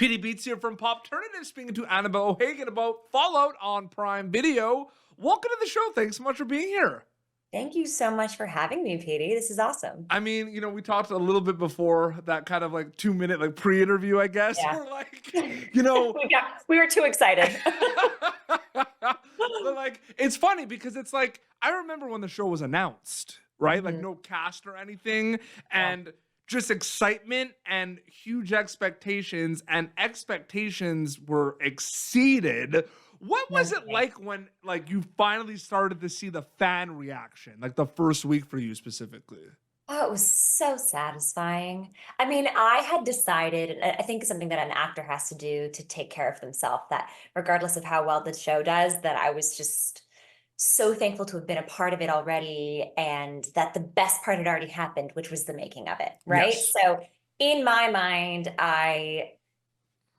PD Beats here from Pop Turnative, speaking to Annabel O'Hagan about Fallout on Prime Video. Welcome to the show. Thanks so much for being here. Thank you so much for having me, Petey. This is awesome. I mean, we talked a little bit before that kind of like 2-minute like pre-interview, I guess. Yeah. We're like, you know, We were too excited. but like, it's funny because it's like, I remember when the show was announced, right? Like Mhm. no cast or anything. Yeah. And just excitement and huge expectations, and expectations were exceeded. What No was it kidding. like when like you finally started to see the fan reaction, like the first week for you specifically? Oh, it was so satisfying. I mean, I had decided, and I think something that an actor has to do to take care of themselves, that regardless of how well the show does, that I was just so thankful to have been a part of it already, and that the best part had already happened, which was the making of it, right? Yes. So in my mind, I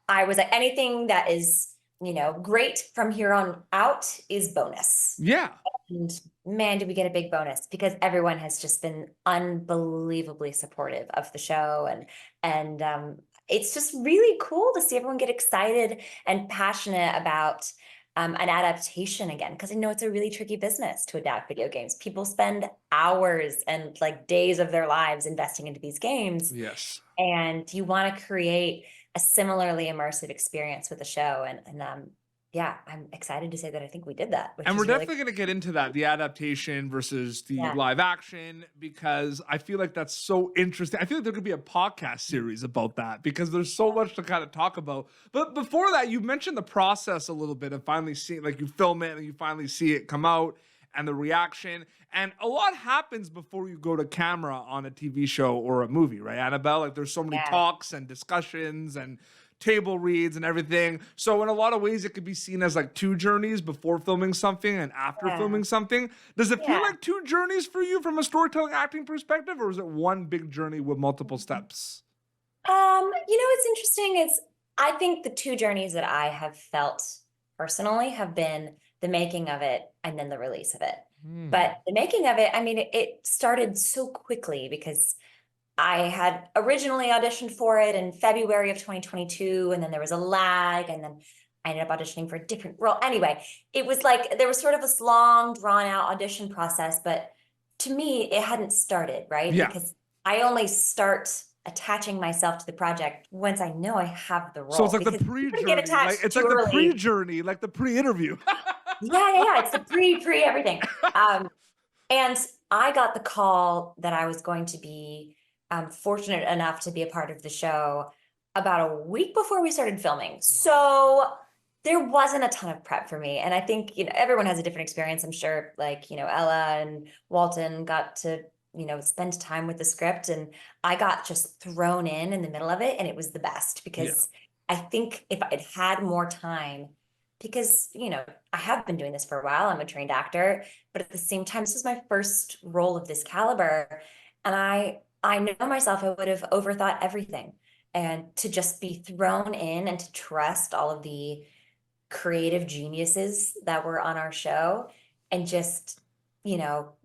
was like, anything that is, great from here on out is bonus. Yeah. And man, did we get a big bonus because everyone has just been unbelievably supportive of the show, and it's just really cool to see everyone get excited and passionate about an adaptation again, because I know it's a really tricky business to adapt video games. People spend hours and like days of their lives investing into these games, Yes. and you want to create a similarly immersive experience with the show. And yeah, I'm excited to say that I think we did that, which And we're is really definitely going to get into that, the adaptation versus the yeah. live action, because I feel like that's so interesting. I feel like there could be a podcast series about that because there's so much to kind of talk about. But before that, you mentioned the process a little bit of finally seeing, like you film it and you finally see it come out and the reaction. And a lot happens before you go to camera on a TV show or a movie, right, Annabelle? Like there's so many Yeah. talks and discussions and table reads and everything. So in a lot of ways, it could be seen as like two journeys before filming something and after Yeah. filming something. Does it feel Yeah. like two journeys for you from a storytelling acting perspective, or is it one big journey with multiple steps? What's interesting is I think the two journeys that I have felt personally have been the making of it and then the release of it. Hmm. But the making of it, I mean, it started so quickly because I had originally auditioned for it in February of 2022, and then there was a lag, and then I ended up auditioning for a different role. Anyway, it was like there was sort of this long, drawn out audition process, but to me, it hadn't started, right? Yeah. Because I only start attaching myself to the project once I know I have the So it's role, like the because you can get pre-journey, like attached it's too like the early. pre-journey, like the pre-interview. Yeah. It's the pre everything. And I got the call that I was going to be fortunate enough to be a part of the show about a week before we started filming. Wow. So there wasn't a ton of prep for me. And I think, everyone has a different experience. I'm sure, like, Ella and Walton got to, spend time with the script. And I got just thrown in the middle of it. And it was the best Yeah. because I think if I'd had more time, because, I have been doing this for a while, I'm a trained actor, but at the same time, this is my first role of this caliber. And I know myself, I would have overthought everything. And to just be thrown in and to trust all of the creative geniuses that were on our show and just,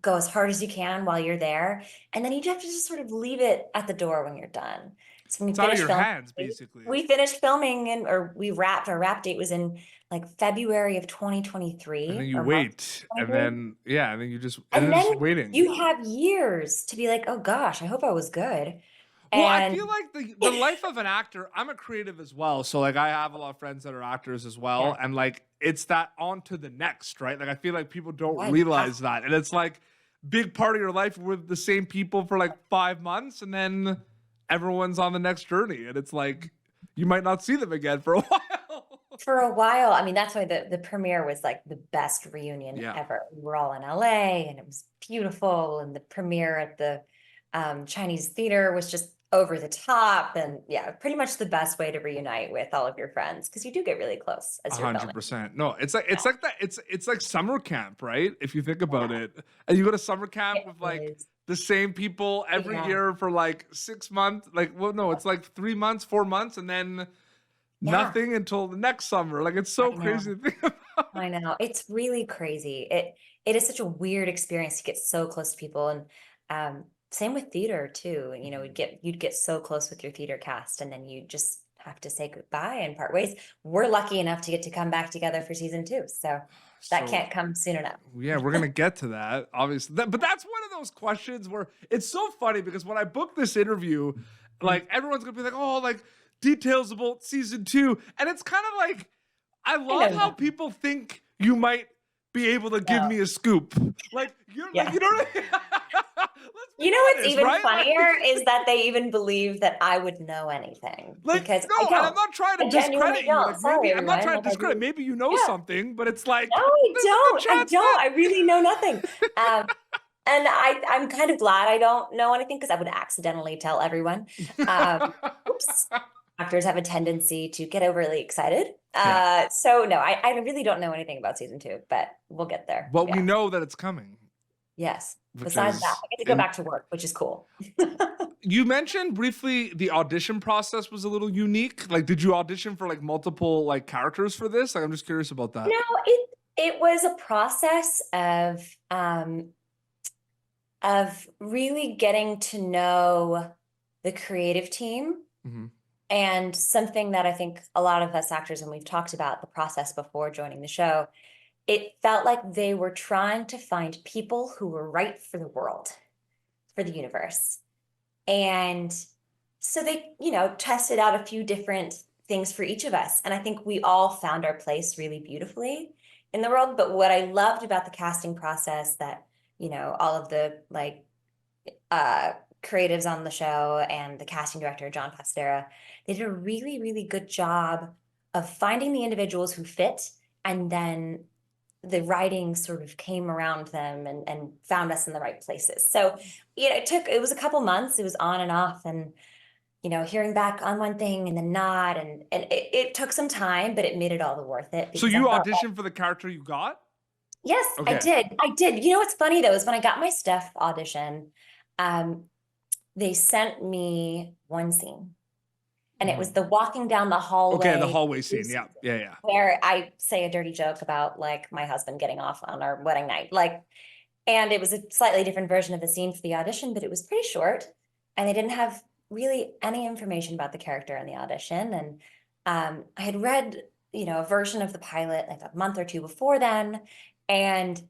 go as hard as you can while you're there. And then you have to just sort of leave it at the door when you're done. So when It's we out of finished your filming, hands, basically. we finished filming and or we wrapped our wrap date was in like February of And 2023 then you or March wait, and 23. then yeah, and then you just and And then just then waiting. you have years to be like, oh gosh, I hope I was good. Well, I And feel like the life of an actor, I'm a creative as well. So like I have a lot of friends that are actors as well. yeah, And like it's that on to the next, right? Like I feel like people don't yeah, you have realize that. And it's like big part of your life with the same people for like 5 months, and then everyone's on the next journey. And it's like you might not see them again for a while. for a while. I mean, that's why the premiere was like the best reunion Yeah. ever. We were all in LA and it was beautiful. And the premiere at the Chinese theater was just over the top. And yeah, pretty much the best way to reunite with all of your friends because you do get really close A as you're hundred filming. percent. No, Yeah, it's like that. It's like summer camp, right? If you think about it, and you go to summer camp it with like is. the same people every Yeah. year for like 6 months. Like, well, no, it's like 3 months, 4 months, and then Yeah, nothing until the next summer. Like, it's so I know. crazy to think about. I know. It's really crazy. It is such a weird experience to get so close to people. And same with theater too. Mhm. You'd get so close with your theater cast, and then you just have to say goodbye and part ways. We're lucky enough to get to come back together for season 2. So that can't come soon enough. Yeah, we're gonna get to that, obviously. But that's one of those questions where it's so funny because when I booked this interview, like everyone's gonna be like, "Oh, like details about season 2," and it's kind of like I love how people think you might be able to give me a scoop. Like you're like, you know what I mean? You know what's even funnier is that they even believe that I would know anything. Like, because no, I and don't. I'm not trying to I genuinely discredit you. don't. Like, Sorry, maybe I'm not everyone. trying Like, to discredit. Maybe you know something, but it's like No, I don't. I really know nothing. And I'm kind of glad I don't know anything because I would accidentally tell everyone. Oops. Actors have a tendency to get overly excited. So no, I really don't know anything about season 2, but we'll get there. But we know that it's coming. Yes. Besides that, I get to go back to work, which is cool. You mentioned briefly the audition process was a little unique. Like, did you audition for like multiple like characters for this? Like, I'm just curious about that. No, it was a process of really getting to know the creative team. And something that I think a lot of us actors, and we've talked about the process before joining the show, it felt like they were trying to find people who were right for the world, for the universe. And so they, tested out a few different things for each of us. And I think we all found our place really beautifully in the world. But what I loved about the casting process that, all of the creatives on the show and the casting director, John Pastera, they did a really, really good job of finding the individuals who fit, and then the writing sort of came around them and found us in the right places. So, it was a couple months, it was on and off, and, hearing back on one thing and then not, and it took some time, but it made it all worth it. So you auditioned for the character you got? Yes, okay. I did. You know what's funny though, is when I got my Steph audition, they sent me one scene. And it was the walking down the hallway. Okay, the hallway scene. Yeah. Where I say a dirty joke about like my husband getting off on our wedding night. And it was a slightly different version of the scene for the audition, but it was pretty short. And they didn't have really any information about the character in the audition. And I had read, a version of the pilot like a month or two before then. And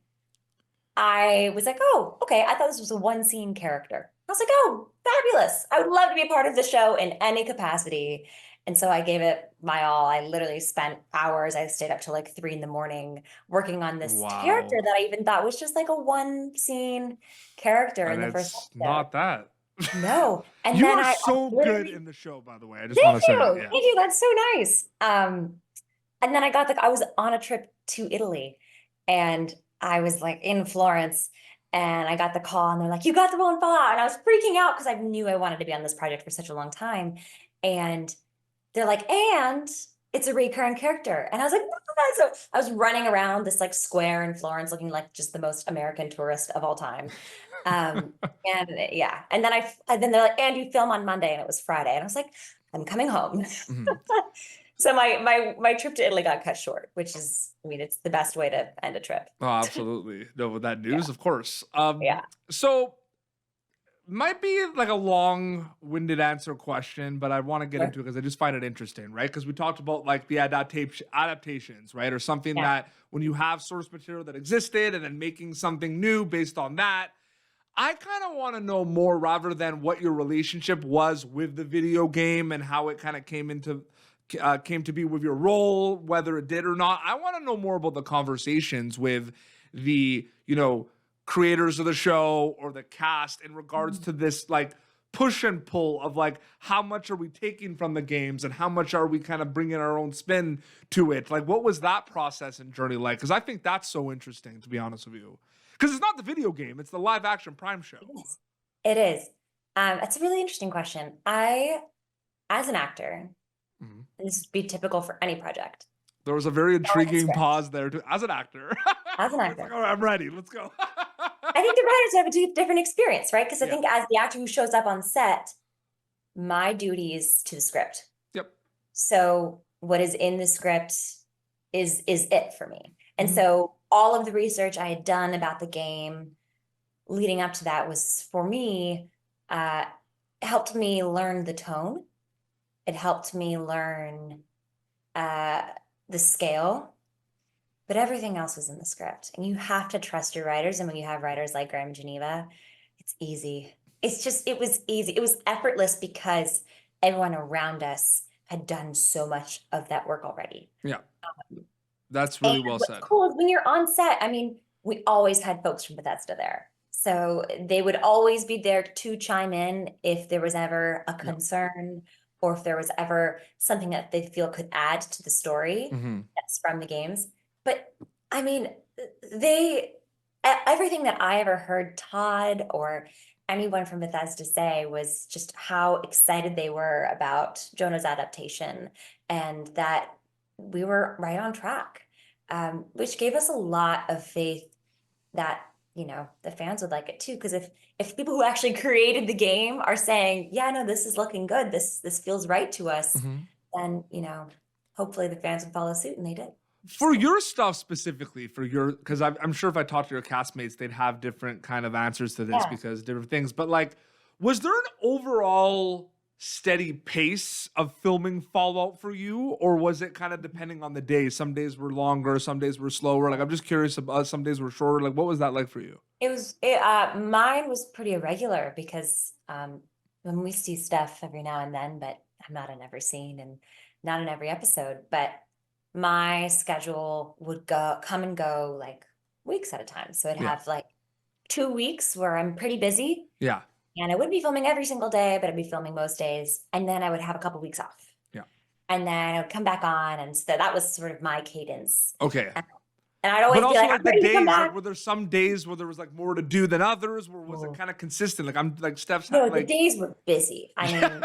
I was like, oh, okay. I thought this was a one scene character. I was like, oh, fabulous. I would love to be a part of the show in any capacity. And so I gave it my all. I literally spent hours. I stayed up till like 3 a.m. working on this character that I even thought was just like a one scene character in the first episode. Not that. No. And you then are so good in the show, by the way. I just want to say that. Thank you. That's so nice. And then I was on a trip to Italy, and I was like in Florence, and I got the call, and they're like, you got the role in Fallout. And I was freaking out because I knew I wanted to be on this project for such a long time. And they're like, and it's a recurring character. And I was like, so I was running around this like square in Florence looking like just the most American tourist of all time. And yeah. And then they're like, and you film on Monday, and it was Friday. And I was like, I'm coming home. So my trip to Italy got cut short, which is, it's the best way to end a trip. Oh, absolutely. No, with that news, of course. So might be like a long-winded answer question, but I want to get into it because I just find it interesting, right? Because we talked about like the adaptations, right? Or something that when you have source material that existed and then making something new based on that, I kind of want to know more rather than what your relationship was with the video game and how it kind of came to be with your role, whether it did or not. I want to know more about the conversations with the, creators of the show or the cast in regards to this like push and pull of like, how much are we taking from the games and how much are we kind of bringing our own spin to it? Like, what was that process and journey like? Because I think that's so interesting, to be honest with you. Because it's not the video game, it's the live action Prime show. It is. That's a really interesting question. I, as an actor, and this would be typical for any project. There was a very intriguing pause there too. As an actor. As an actor. Like, all right, I'm ready. Let's go. I think the writers have a different experience, right? Because I think as the actor who shows up on set, my duty is to the script. Yep. So what is in the script is it for me. And so all of the research I had done about the game leading up to that was, for me, helped me learn the tone it helped me learn the scale, but everything else was in the script. And you have to trust your writers. And when you have writers like Graham and Geneva, it's easy. It was easy. It was effortless because everyone around us had done so much of that work already. Yeah. That's And really well what's said. cool is when you're on set, I mean, we always had folks from Bethesda there. So they would always be there to chime in if there was ever a concern or if there was ever something that they feel could add to the story that's from the games. But I mean, everything that I ever heard Todd or anyone from Bethesda say was just how excited they were about Jonah's adaptation and that we were right on track, which gave us a lot of faith that, you know, the fans would like it too. Because if people who actually created the game are saying, yeah, no, this is looking good, this feels right to us, then, you know, hopefully the fans would follow suit, and they did. For your stuff specifically, because I'm sure if I talked to your castmates, they'd have different kind of answers to this because different things. But like, was there an overall steady pace of filming Fallout for you, or was it kind of depending on the day? Some days were longer, some days were slower. Like, I'm just curious about some days were shorter. Like, what was that like for you? Mine was pretty irregular because when we see stuff every now and then, but I'm not in every scene and not in every episode, but my schedule would come and go like weeks at a time. So I'd have like 2 weeks where I'm pretty busy. Yeah. And I wouldn't be filming every single day, but I'd be filming most days. And then I would have a couple weeks off. Yeah. And then I would come back on. And so that was sort of my cadence. Okay. And I'd always but be also like, like the days, like, were there some days where there was like more to do than others? Or was it kind of consistent? Like I'm like Steph's No, like the days were busy. I mean,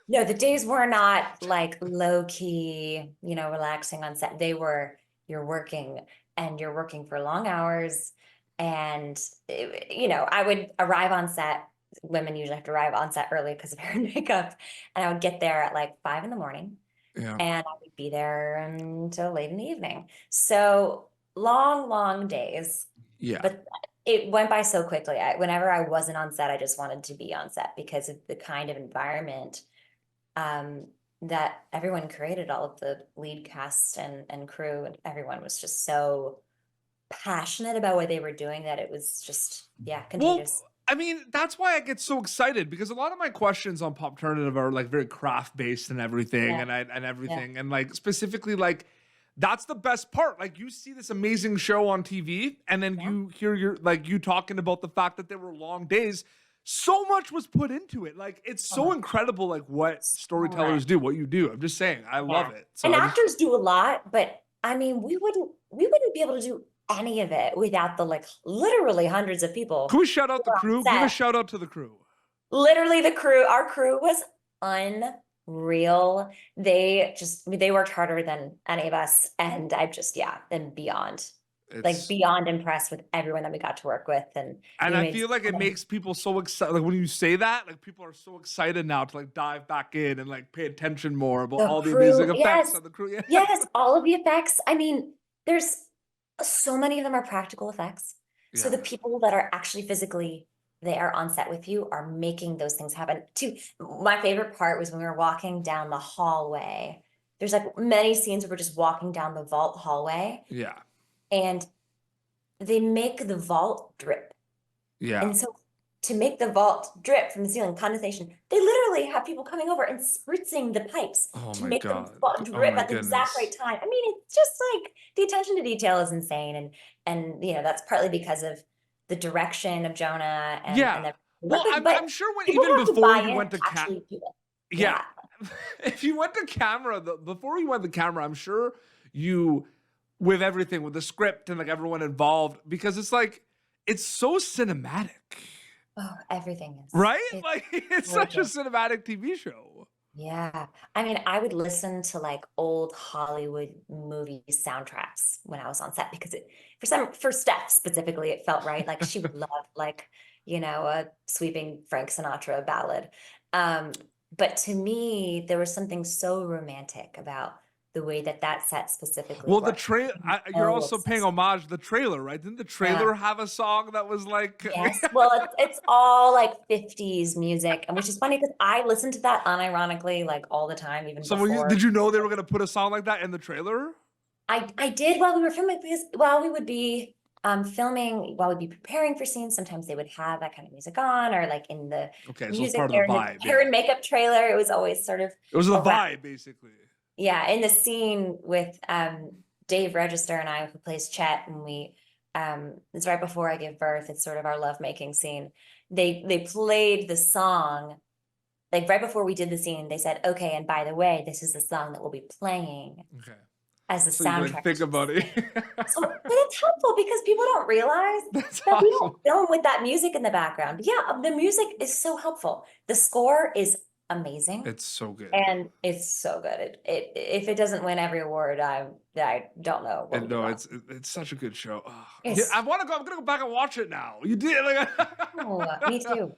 no, the days were not like low key, you know, relaxing on set. You're working and you're working for long hours. And, you know, I would arrive on set. Women usually have to arrive on set early because of hair and makeup. And I would get there at like 5 a.m. Yeah. And I would be there until late in the evening. So long days. Yeah. But it went by so quickly. Whenever I wasn't on set, I just wanted to be on set because of the kind of environment that everyone created. All of the lead cast and crew and everyone was just so passionate about what they were doing that it was just, contagious. Well, I mean, that's why I get so excited because a lot of my questions on Popternative are like very craft based and everything and everything. And like specifically like that's the best part. Like you see this amazing show on TV and then you hear you talking about the fact that there were long days. So much was put into it. Like it's so incredible like what storytellers do, what you do. I'm just saying, I love it. So and actors do a lot, but I mean, we wouldn't be able to do any of it without the like literally hundreds of people. Can we shout out the crew? Give a shout out to the crew. Literally our crew was unreal. They worked harder than any of us. And I'm just, been beyond impressed with everyone that we got to work with. And I feel like it makes people so excited. Like when you say that, like people are so excited now to like dive back in and like pay attention more about all the amazing effects of the crew. Yes, all of the effects. I mean, there's so many of them are practical effects. So the people that are actually physically there on set with you are making those things happen too. My favorite part was when we were walking down the hallway. There's like many scenes where we're just walking down the vault hallway. Yeah. And they make the vault drip. Yeah. And so to make the vault drip from the ceiling, condensation, they literally have people coming over and spritzing the pipes to make the vault drip at the exact right time. I mean, it's just like the attention to detail is insane. And you know, that's partly because of the direction of Jonah and well, I'm sure even before you went to camera. Yeah. If you went to camera, before you went to camera, I'm sure you with everything, with the script and like everyone involved, because it's like it's so cinematic. Oh, everything is. Right? It's such a cinematic TV show. Yeah. I mean, I would listen to like old Hollywood movie soundtracks when I was on set because for Steph specifically, it felt right. Like she would love like, you know, a sweeping Frank Sinatra ballad. But to me, there was something so romantic about the way that that set specifically Well, the works. trail. You're Oh, also it's so paying homage to the trailer, right? Didn't the trailer have a song that was like? yes. Well, it's all like 50s music, and which is funny because I listened to that unironically like all the time, even So before. did you know they were gonna put a song like that in the trailer? I did while we were filming because while we would be filming, while we'd be preparing for scenes, sometimes they would have that kind of music on, or like in the Okay, so it's music part of there the in vibe. the hair and makeup trailer, it was always sort of It was the around. vibe, basically. Yeah, in the scene with Dave Register and I, who plays Chet, and we it's right before I give birth. It's sort of our lovemaking scene. They played the song like right before we did the scene. They said, "Okay, and by the way, this is the song that we'll be playing Okay. as the So you soundtrack." like think about it. So, but it's helpful because people don't realize That's that we awesome. don't film with that music in the background. But yeah, the music is so helpful. The score is amazing. It's so good. And it's so good. It if it doesn't win every award, I don't know. What And we no, want. it's such a good show. Oh, It's I want to go. I'm gonna go back and watch it now. You did. Like, oh, me too.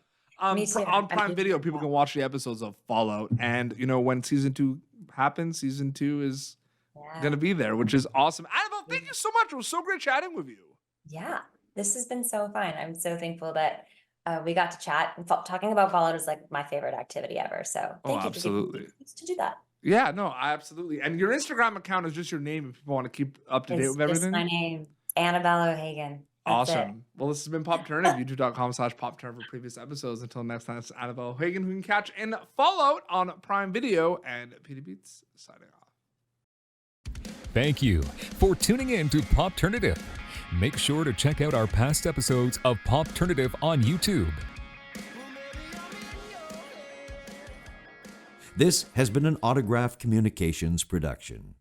Me too. On I'm Prime just- Video, people can watch the episodes of Fallout, and when season 2 happens, season 2 is Yeah. gonna be there, which is awesome. Annabelle, thank you so much. It was so great chatting with you. Yeah, this has been so fun. I'm so thankful that we got to chat. Talking about Fallout is like my favorite activity ever. So thank you absolutely. for giving me to do that. Yeah, no, absolutely. And your Instagram account is just your name if people want to keep up to date It's with just everything. my name, Annabel O'Hagan. That's it. Awesome. Well, this has been Pop Turner, youtube.com/PopTurner for previous episodes. Until next time, it's Annabel O'Hagan, who you can catch in Fallout on Prime Video, and Peter Beats signing off. Thank you for tuning in to Popternative. Make sure to check out our past episodes of Popternative on YouTube. This has been an Autograph Communications production.